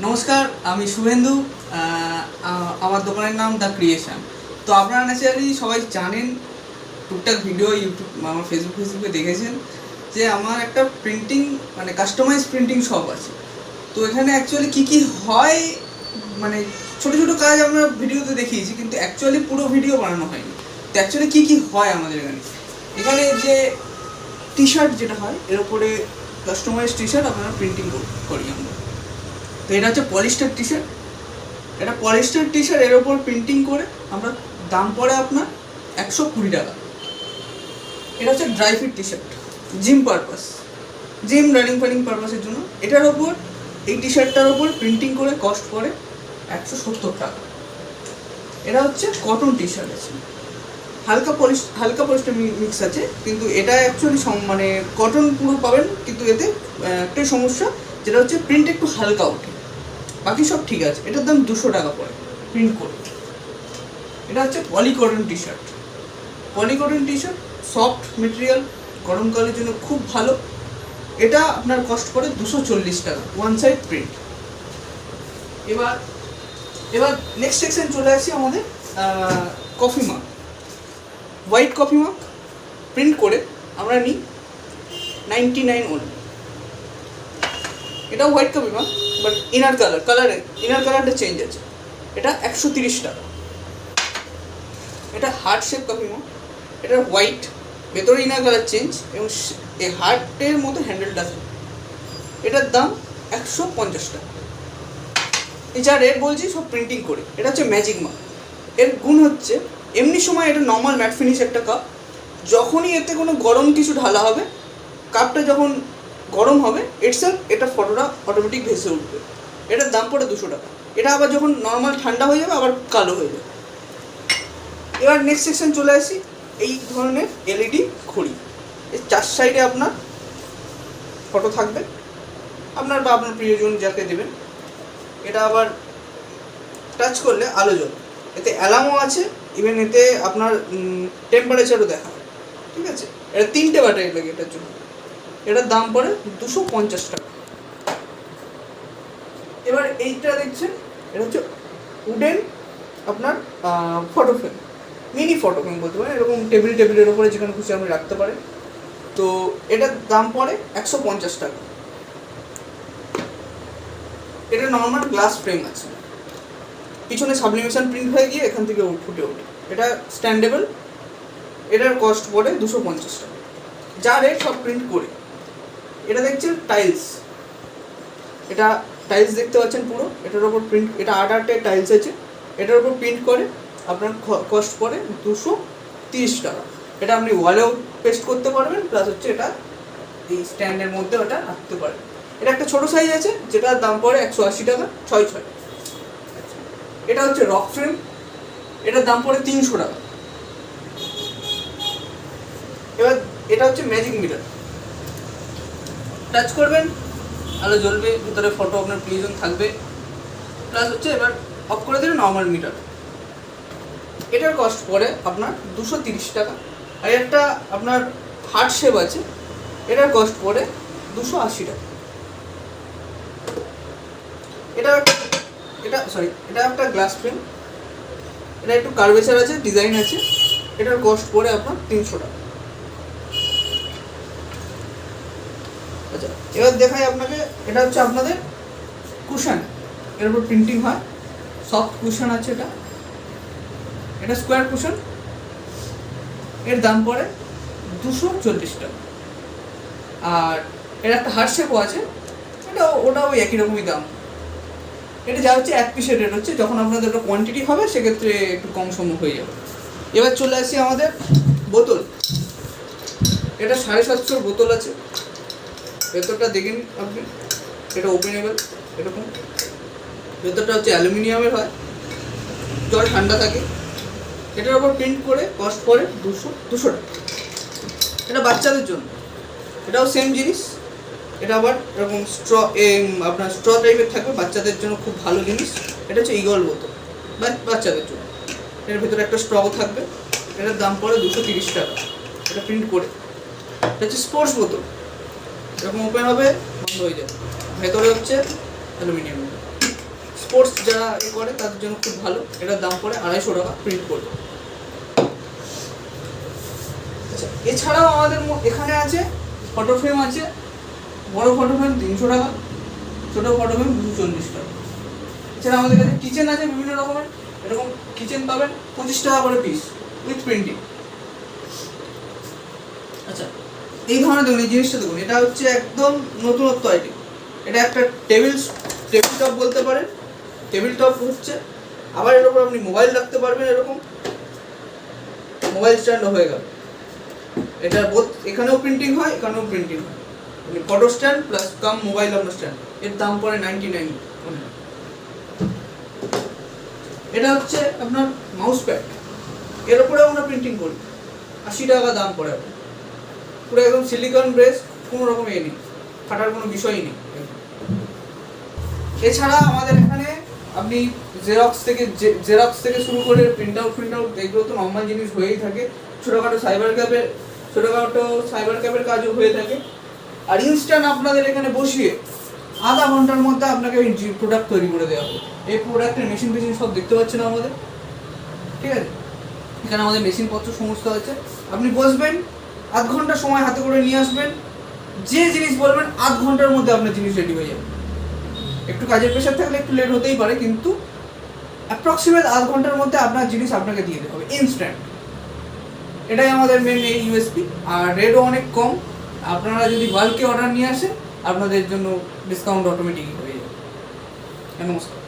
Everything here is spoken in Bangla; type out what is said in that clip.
নমস্কার, আমি শুভেন্দু। আমার দোকানের নাম দ্য ক্রিয়েশন। তো আপনারা ন্যাচারালি সবাই জানেন, টুকটাক ভিডিও ইউটিউব আমার ফেসবুকে দেখেছেন যে আমার একটা প্রিন্টিং মানে কাস্টমাইজ প্রিন্টিং শপ আছে। তো এখানে অ্যাকচুয়ালি কী হয়, মানে ছোটো ছোটো কাজ আমরা ভিডিওতে দেখিয়েছি, কিন্তু অ্যাকচুয়ালি পুরো ভিডিও বানানো হয়নি। তো অ্যাকচুয়ালি কী হয় আমাদের এখানে যে টি শার্ট যেটা হয়, এর উপরে কাস্টমাইজ টি শার্ট আপনারা প্রিন্টিং করি আমরা। তো এটা হচ্ছে পলিস্টার টি শার্ট। এটা পলিস্টার টি শার্ট, এর ওপর প্রিন্টিং করে আমরা দাম পড়ে আপনার 120 টাকা। এটা হচ্ছে dry fit T shirt, gym running পারপাসের জন্য। এটার ওপর এই টি শার্টটার ওপর প্রিন্টিং করে কস্ট পড়ে 170 টাকা। এটা হচ্ছে কটন টি শার্ট আছে, হালকা পলিস্টার মিক্স আছে, কিন্তু এটা অ্যাকচুয়ালি মানে কটন পুরো পাবেন, কিন্তু এতে একটা সমস্যা যেটা হচ্ছে প্রিন্ট একটু হালকা ওঠে, বাকি সব ঠিক আছে। এটার দাম 200 টাকা পড়ে প্রিন্ট করে। এটা হচ্ছে polycotton T shirt. Soft material, গরমকালের জন্য খুব ভালো। এটা আপনার কস্ট পড়ে 240 টাকা, ওয়ান সাইড প্রিন্ট। এবার নেক্সট সেকশন চলে আসি আমাদের কফি মাগ। হোয়াইট কফি মাগ প্রিন্ট করে আমরা নিই 99 ওনলি। এটা হোয়াইট কফি মাগ, বাট ইনার কালারটা চেঞ্জ আছে। এটা 130 টাকা। এটা হার্ট শেপ কফি মাগ, এটা হোয়াইট, ভেতরে ইনার কালার চেঞ্জ এবং এই হার্টের মতো হ্যান্ডেলটা আছে। এটার দাম 150 টাকা। এই যা রেট বলছি সব প্রিন্টিং করে। এটা হচ্ছে ম্যাজিক মাগ। এর গুণ হচ্ছে এমনি সময় এটা নর্মাল ম্যাট ফিনিশ একটা কাপ, যখনই এতে কোনো গরম কিছু ঢালা হবে, কাপটা যখন গরম হবে এটা ফটোটা অটোমেটিক ভেসে উঠবে। এটার দাম পড়ে 200 টাকা। এটা আবার যখন নর্মাল ঠান্ডা হয়ে যাবে আবার কালো হয়ে যাবে। এবার নেক্সট সেকশন চলে আসি এই ধরনের এলইডি ঘড়ি। এর 4 সাইডে আপনার ফটো থাকবে, আপনার বা আপনার প্রিয়জন যাকে দেবেন। এটা আবার টাচ করলে আলো জ্বলবে। এতে অ্যালার্মও আছে, ইভেন এতে আপনার টেম্পারেচারও দেখা হয়। ঠিক আছে, এটা 3টে ব্যাটারি লাগে এটার জন্য। এটার দাম পড়ে 250 টাকা। এবার এইটা দেখছেন, এটা হচ্ছে উডেন আপনার photo frame, mini photo frame বলতে পারেন। এরকম টেবিলের ওপরে যেখানে খুশি আপনি রাখতে পারেন। তো এটার দাম পড়ে 150 টাকা। এটা নর্মাল গ্লাস ফ্রেম আছে, পিছনে সাবলিমেশন প্রিন্ট হয়ে গিয়ে এখান থেকে ফুটে ওঠে। এটা স্ট্যান্ডেবল। এটার কস্ট পড়ে 250 টাকা। যা রেট সব প্রিন্ট করে। এটা দেখছেন টাইলস, এটা টাইলস দেখতে পাচ্ছেন পুরো। এটার ওপর প্রিন্ট, এটা 8 টাইলস আছে। এটার ওপর প্রিন্ট করে আপনার কস্ট পড়ে 230 টাকা। এটা আপনি ওয়ালেও পেস্ট করতে পারবেন, প্লাস হচ্ছে এটা এই স্ট্যান্ডের মধ্যে ওটা রাখতে পারবেন। এটা একটা ছোটো সাইজ আছে, যেটার দাম পড়ে 180 টাকা, 6 এটা হচ্ছে রক ফ্রেম, এটার দাম পড়ে 300 টাকা। এবার এটা হচ্ছে ম্যাজিক মিরর, টাচ করবেন আলো জ্বলবে, ভিতরে ফটো আপনার প্রিয়জন থাকবে, প্লাস হচ্ছে এবার অফ করে দেবেন নর্মাল মিটার। এটার কস্ট পড়ে আপনার 230 টাকা। আর একটা আপনার হার্ট শেপ আছে, এটার কস্ট পড়ে 280 টাকা। এটা একটা গ্লাস ফ্রেম, এটা একটু কার্ভেচার আছে, ডিজাইন আছে। এটার কস্ট পড়ে আপনার 300 টাকা। আচ্ছা, এবার দেখাই আপনাকে। এটা হচ্ছে আপনাদের কুশন, এর উপর প্রিন্টিং হয়, সফট কুশন আছে। এটা স্কোয়ার কুশন, এর দাম পড়ে 240 টাকা। আর এর একটা হার্ট শেপও আছে, ওটাও একই রকমই দাম। এটা যা হচ্ছে 1 পিসের রেট হচ্ছে, যখন আপনাদের একটা কোয়ান্টিটি হবে সেক্ষেত্রে একটু কম সম হয়ে যাবে। এবার চলে আসি আমাদের বোতল। এটা 750 বোতল আছে। ভেতরটা দেখেন আপনি, এটা ওপেনেবল এরকম। ভেতরটা হচ্ছে অ্যালুমিনিয়ামের হয়, জল ঠান্ডা থাকে। এটার ওপর প্রিন্ট করে কস্ট পড়ে 200 টাকা। এটা বাচ্চাদের জন্য, এটাও সেম জিনিস। এটা আবার এরকম আপনার স্ট্র টাইপের থাকবে, বাচ্চাদের জন্য খুব ভালো জিনিস। এটা হচ্ছে ইগল বোতল, বাচ্চাদের জন্য। এর ভেতরে একটা স্ট্র থাকবে। এটার দাম পড়ে 230 টাকা। এটা প্রিন্ট করে। এটা হচ্ছে স্পোর্টস বোতল, এরকম ওপেন হবে, বন্ধ হয়ে যাবে। ভেতরে হচ্ছে অ্যালুমিনিয়াম। স্পোর্টস যারা করে তাদের জন্য খুব ভালো। এটার দাম পড়ে 250 টাকা প্রিন্ট করবে। আচ্ছা, এছাড়াও আমাদের এখানে আছে ফটো ফ্রেম আছে। বড় ফটো ফ্রেম 300 টাকা, ছোটো ফটো ফ্রেম 240 টাকা। এছাড়া আমাদের কাছে কিচেন আছে বিভিন্ন রকমের, এরকম কিচেন পাবেন 25 টাকা করে পিস উইথ প্রিন্টিং। আচ্ছা, এই ধরনের দেখুন, এই জিনিসটা দেখুন, এটা হচ্ছে একদম নতুনত্ব আইটেম। এটা একটা টেবিল টপ বলতে পারেন। টেবিল টপ হচ্ছে, আবার এর উপর আপনি মোবাইল রাখতে পারবেন, এরকম মোবাইল স্ট্যান্ডও হয়ে গেল। এটা এখানেও প্রিন্টিং হয়, এখানেও প্রিন্টিং হয়। ফটো স্ট্যান্ড প্লাস কাম মোবাইল আপনার স্ট্যান্ড, এর দাম পড়ে 99। এটা হচ্ছে আপনার মাউস প্যাড, এর উপরেও আমরা প্রিন্টিং করি, 80 টাকা দাম পড়ে। আপনার পুরো একদম সিলিকন ব্রেস, কোনো রকম নেই, ফাটার কোনো বিষয়ই নেই। এছাড়া আমাদের এখানে আপনি জেরক্স থেকে শুরু করে প্রিন্ট আউট এগুলো তো নর্মাল জিনিস হয়েই থাকে। ছোটোখাটো সাইবার ক্যাফের কাজও হয়ে থাকে। আর ইনস্ট্যান্ট আপনাদের এখানে বসিয়ে আধা ঘন্টার মধ্যে আপনাকে প্রোডাক্ট তৈরি করে দেওয়া হবে। এই প্রোডাক্টের মেশিন সব দেখতে পাচ্ছেন আমাদের, ঠিক আছে? এখানে আমাদের মেশিনপত্র সমস্ত আছে। আপনি বসবেন, আধ ঘন্টা সময় হাতে করে নিয়ে আসবেন, যে জিনিস বলবেন আধ ঘন্টার মধ্যে আপনার জিনিস রেডি হয়ে যাবে। একটু কাজের প্রেশার থাকলে একটু লেট হতেই পারে, কিন্তু অ্যাপ্রক্সিমেট আধ ঘন্টার মধ্যে আপনার জিনিস আপনাকে দিয়ে দেওয়া হবে ইনস্ট্যান্ট। এটাই আমাদের মেন এই ইউএসপি। আর রেটও অনেক কম। আপনারা যদি বাল্কে অর্ডার নিয়ে আসেন আপনাদের জন্য ডিসকাউন্ট অটোমেটিকই হয়ে যাবে। নমস্কার।